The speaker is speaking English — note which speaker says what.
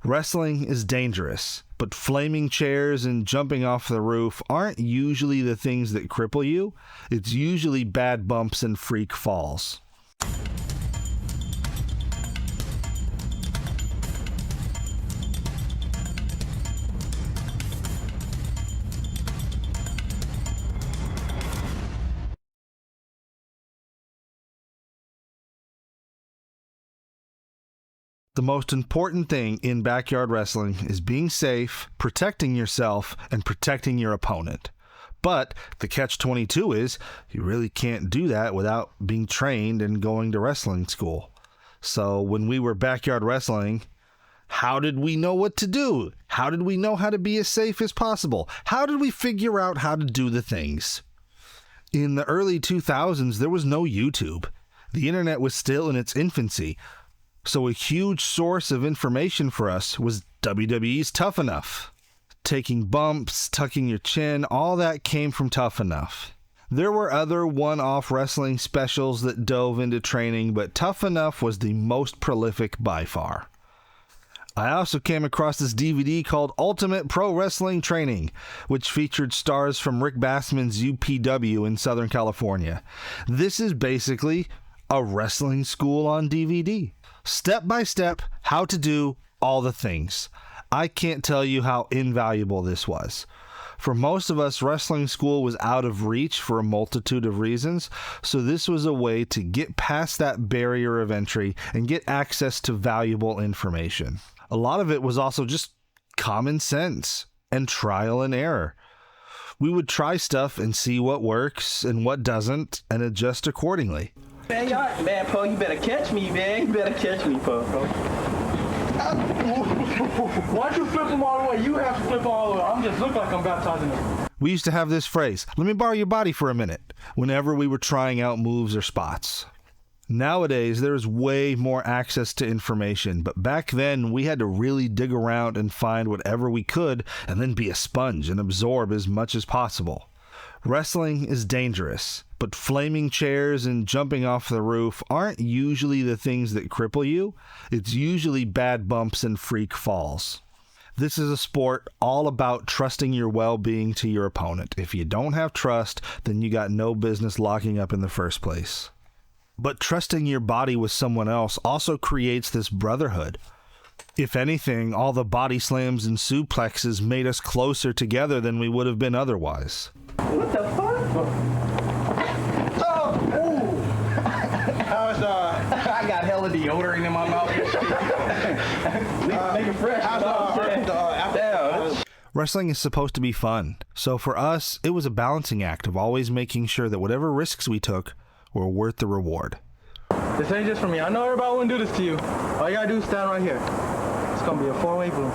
Speaker 1: Wrestling is dangerous, but flaming chairs and jumping off the roof aren't usually the things that cripple you. It's usually bad bumps and freak falls. The most important thing in backyard wrestling is being safe, protecting yourself, and protecting your opponent. But the catch-22 is you really can't do that without being trained and going to wrestling school. So when we were backyard wrestling, how did we know what to do? How did we know how to be as safe as possible? How did we figure out how to do the things? In the early 2000s, there was no YouTube. The internet was still in its infancy. So a huge source of information for us was WWE's Tough Enough. Taking bumps, tucking your chin, all that came from Tough Enough. There were other one-off wrestling specials that dove into training, but Tough Enough was the most prolific by far. I also came across this DVD called Ultimate Pro Wrestling Training, which featured stars from Rick Bassman's UPW in Southern California. This is basically a wrestling school on DVD. Step by step, how to do all the things. I can't tell you how invaluable this was. For most of us, wrestling school was out of reach for a multitude of reasons, so this was a way to get past that barrier of entry and get access to valuable information. A lot of it was also just common sense and trial and error. We would try stuff and see what works and what doesn't and adjust accordingly.
Speaker 2: Man, Po, you better catch me, man. You better catch me, Po. Why don't you flip them all the way? You have to flip all the way. I'm just look like I'm baptizing them.
Speaker 1: We used to have this phrase, "Let me borrow your body for a minute," whenever we were trying out moves or spots. Nowadays, there's way more access to information, but back then, we had to really dig around and find whatever we could and then be a sponge and absorb as much as possible. Wrestling is dangerous, but flaming chairs and jumping off the roof aren't usually the things that cripple you. It's usually bad bumps and freak falls. This is a sport all about trusting your well-being to your opponent. If you don't have trust, then you got no business locking up in the first place. But trusting your body with someone else also creates this brotherhood. If anything, all the body slams and suplexes made us closer together than we would have been otherwise.
Speaker 2: What the fuck? Oh, ooh. I got hella deodorant in my mouth. Make it fresh.
Speaker 1: Wrestling is supposed to be fun, so for us, it was a balancing act of always making sure that whatever risks we took were worth the reward.
Speaker 2: This ain't just for me. I know everybody wouldn't do this to you. All you gotta do is stand right here. It's gonna be a four-way blue.